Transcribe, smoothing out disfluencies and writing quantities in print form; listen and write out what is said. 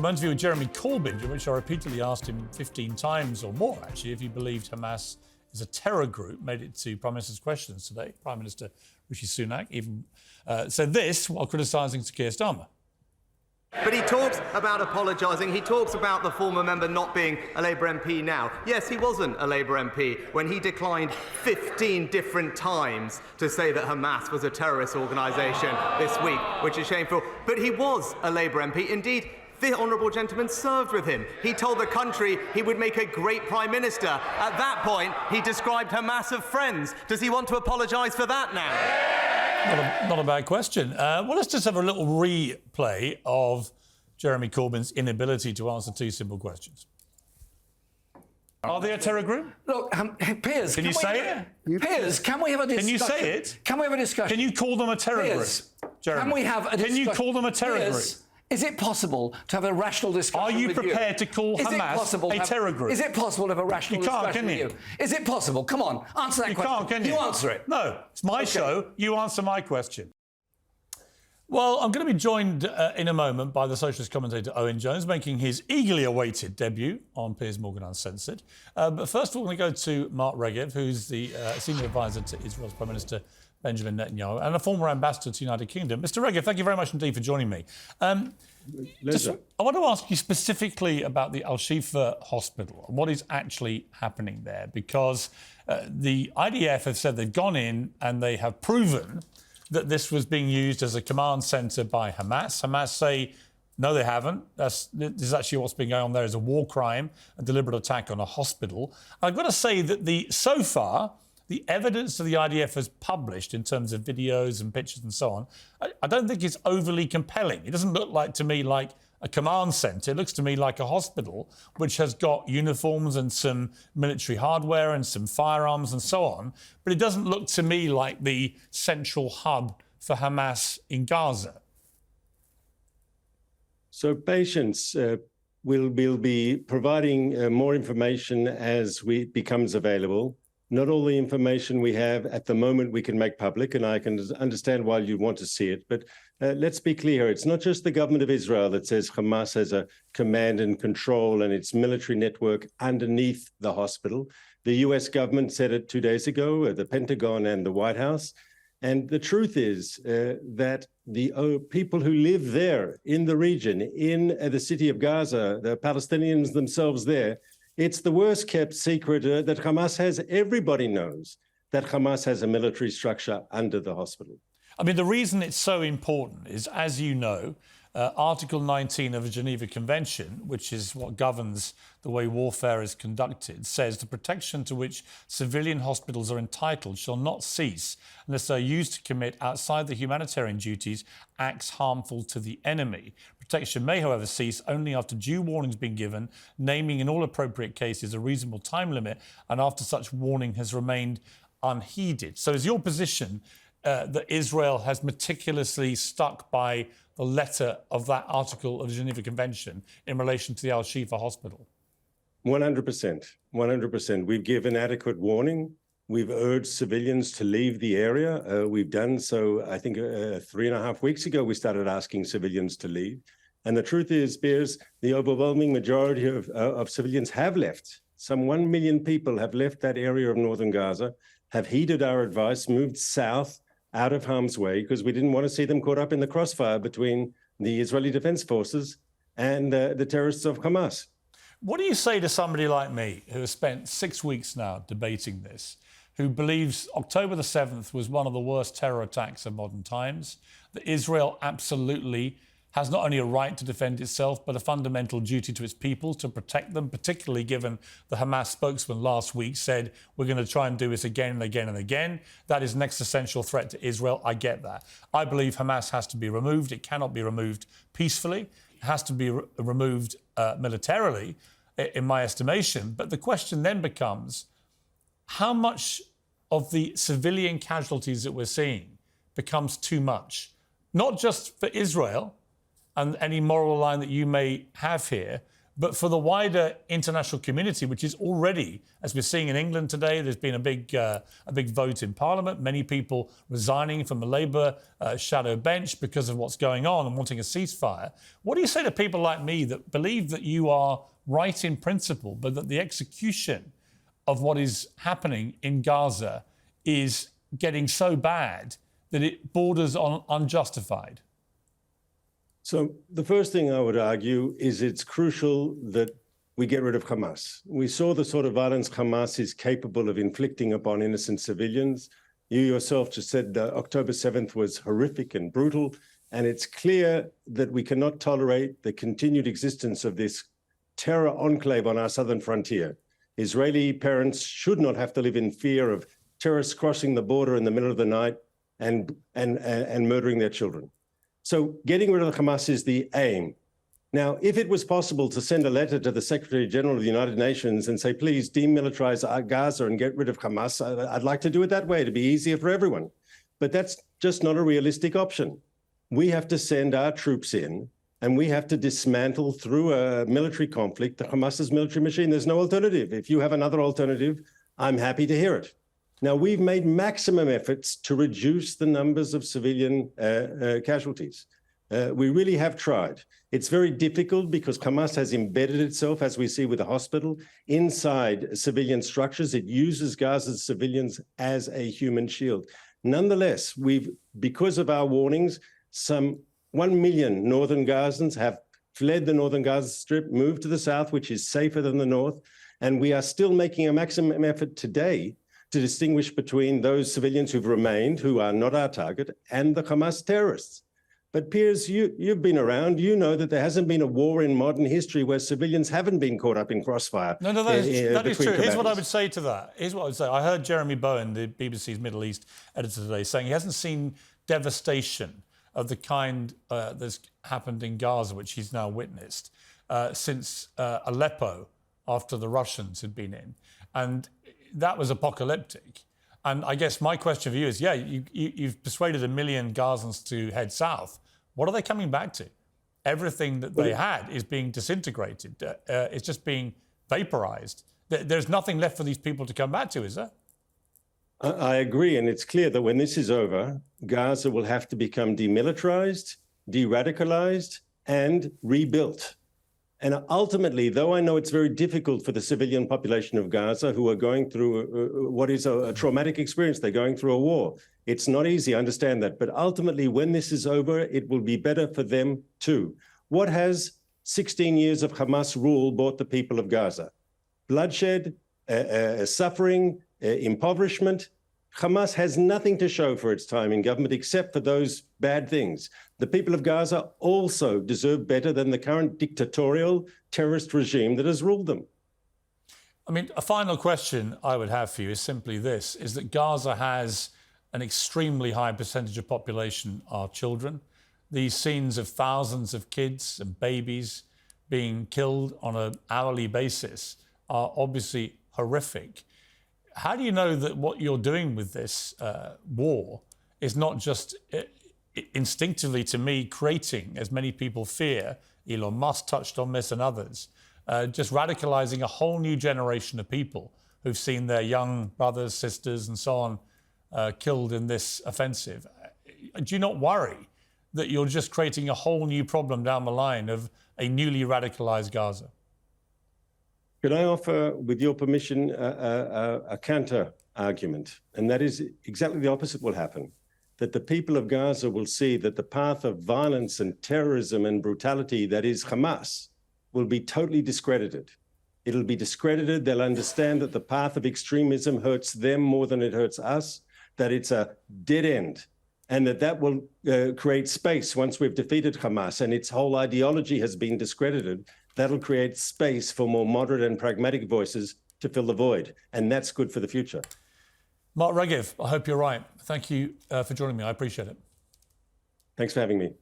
An interview with Jeremy Corbyn, in which I repeatedly asked him 15 times or more, actually, if he believed Hamas is a terror group, made it to Prime Minister's questions today. Prime Minister Rishi Sunak even said this while criticising Sir Keir Starmer. But he talks about apologising. He talks about the former member not being a Labour MP now. Yes, he wasn't a Labour MP when he declined 15 different times to say that Hamas was a terrorist organisation this week, which is shameful. But he was a Labour MP. Indeed, the honourable gentleman served with him. He told the country he would make a great Prime Minister. At that point, he described Hamas as friends. Does he want to apologise for that now? Not a bad question. Well, let's just have a little replay of Jeremy Corbyn's inability to answer two simple questions. Are they a terror group? Look, Piers, can you say it? Piers, can we have a discussion? Can you say it? Can we have a discussion? Can you call them a terror Piers, group, Jeremy? Can we have a discussion? Can you call them a terror Piers, group? Is it possible to have a rational discussion Are you with prepared to call Hamas a terror group? Is it possible to have a rational discussion with you? Is it possible? Come on, answer that question. You can't, can you? You answer it. No, it's my show. You answer my question. Well, I'm going to be joined in a moment by the socialist commentator Owen Jones, making his eagerly awaited debut on Piers Morgan Uncensored. But first of all, we're going to go to Mark Regev, who's the senior advisor to Israel's Prime Minister Benjamin Netanyahu and a former ambassador to the United Kingdom. Mr. Regev, thank you very much indeed for joining me. I want to ask you specifically about the Al-Shifa hospital and what is actually happening there, because the IDF have said they've gone in and they have proven that this was being used as a command centre by Hamas. Hamas say, no, they haven't. This is actually what's been going on there is a war crime, a deliberate attack on a hospital. I've got to say that so far, the evidence that the IDF has published in terms of videos and pictures and so on, I don't think it's overly compelling. It doesn't look like to me like a command centre. It looks to me like a hospital which has got uniforms and some military hardware and some firearms and so on. But it doesn't look to me like the central hub for Hamas in Gaza. So patience. We'll be providing more information as it becomes available. Not all the information we have at the moment we can make public, and I can understand why you want to see it. But let's be clear, it's not just the government of Israel that says Hamas has a command and control and its military network underneath the hospital. The US government said it 2 days ago, the Pentagon and the White House. And the truth is that the people who live there in the region, in the city of Gaza, the Palestinians themselves there, it's the worst kept secret that Hamas has. Everybody knows that Hamas has a military structure under the hospital. I mean, the reason it's so important is, as you know, Article 19 of the Geneva Convention, which is what governs the way warfare is conducted, says the protection to which civilian hospitals are entitled shall not cease unless they are used to commit, outside the humanitarian duties, acts harmful to the enemy. Protection may, however, cease only after due warning has been given, naming in all appropriate cases a reasonable time limit, and after such warning has remained unheeded. So is your position that Israel has meticulously stuck by the letter of that article of the Geneva Convention in relation to the Al-Shifa hospital? 100%. 100%. We've given adequate warning. We've urged civilians to leave the area. We've done so, I think, 3.5 weeks ago, we started asking civilians to leave. And the truth is, Piers, the overwhelming majority of civilians have left. Some 1 million people have left that area of northern Gaza, have heeded our advice, moved south, out of harm's way, because we didn't want to see them caught up in the crossfire between the Israeli Defense Forces and the terrorists of Hamas. What do you say to somebody like me, who has spent 6 weeks now debating this, who believes October the 7th was one of the worst terror attacks of modern times, that Israel absolutely has not only a right to defend itself, but a fundamental duty to its people to protect them, particularly given the Hamas spokesman last week said, we're going to try and do this again and again and again. That is an existential threat to Israel. I get that. I believe Hamas has to be removed. It cannot be removed peacefully. It has to be removed militarily, in my estimation. But the question then becomes, how much of the civilian casualties that we're seeing becomes too much? Not just for Israel and any moral line that you may have here, but for the wider international community, which is already, as we're seeing in England today, there's been a big vote in Parliament, many people resigning from the Labour shadow bench because of what's going on and wanting a ceasefire. What do you say to people like me that believe that you are right in principle, but that the execution of what is happening in Gaza is getting so bad that it borders on unjustified? So the first thing I would argue is it's crucial that we get rid of Hamas. We saw the sort of violence Hamas is capable of inflicting upon innocent civilians. You yourself just said that October 7th was horrific and brutal, and it's clear that we cannot tolerate the continued existence of this terror enclave on our southern frontier. Israeli parents should not have to live in fear of terrorists crossing the border in the middle of the night and murdering their children. So getting rid of Hamas is the aim. Now, if it was possible to send a letter to the Secretary General of the United Nations and say, please demilitarize Gaza and get rid of Hamas, I'd like to do it that way to be easier for everyone. But that's just not a realistic option. We have to send our troops in and we have to dismantle through a military conflict the Hamas's military machine. There's no alternative. If you have another alternative, I'm happy to hear it. Now, we've made maximum efforts to reduce the numbers of civilian casualties. We really have tried. It's very difficult because Hamas has embedded itself, as we see with the hospital, inside civilian structures. It uses Gaza's civilians as a human shield. Nonetheless, because of our warnings, some 1 million northern Gazans have fled the northern Gaza Strip, moved to the south, which is safer than the north. And we are still making a maximum effort today to distinguish between those civilians who've remained, who are not our target, and the Hamas terrorists. But Piers, you've been around. You know that there hasn't been a war in modern history where civilians haven't been caught up in crossfire. No, that is true. Here's what I would say to that. Here's what I would say. I heard Jeremy Bowen, the BBC's Middle East editor today, saying he hasn't seen devastation of the kind that's happened in Gaza, which he's now witnessed, since Aleppo, after the Russians had been in. And that was apocalyptic. And I guess my question for you is, you've persuaded 1 million Gazans to head south. What are they coming back to? Everything that they had is being disintegrated. It's just being vaporized. There's nothing left for these people to come back to, is there? I agree. And it's clear that when this is over, Gaza will have to become demilitarized, deradicalized, and rebuilt. And ultimately, though I know it's very difficult for the civilian population of Gaza who are going through what is a traumatic experience, they're going through a war. It's not easy, I understand that. But ultimately, when this is over, it will be better for them too. What has 16 years of Hamas rule brought the people of Gaza? Bloodshed, suffering, impoverishment. Hamas has nothing to show for its time in government except for those bad things. The people of Gaza also deserve better than the current dictatorial terrorist regime that has ruled them. I mean, a final question I would have for you is simply this, is that Gaza has an extremely high percentage of population are children. These scenes of thousands of kids and babies being killed on an hourly basis are obviously horrific. How do you know that what you're doing with this war is not just instinctively, to me, creating, as many people fear, Elon Musk touched on this and others, just radicalizing a whole new generation of people who've seen their young brothers, sisters, and so on killed in this offensive? Do you not worry that you're just creating a whole new problem down the line of a newly radicalized Gaza? Could I offer, with your permission, a counter argument? And that is exactly the opposite will happen. That the people of Gaza will see that the path of violence and terrorism and brutality that is Hamas will be totally discredited. It'll be discredited. They'll understand that the path of extremism hurts them more than it hurts us, that it's a dead end, and that will create space once we've defeated Hamas and its whole ideology has been discredited. That'll create space for more moderate and pragmatic voices to fill the void. And that's good for the future. Mark Regev, I hope you're right. Thank you for joining me. I appreciate it. Thanks for having me.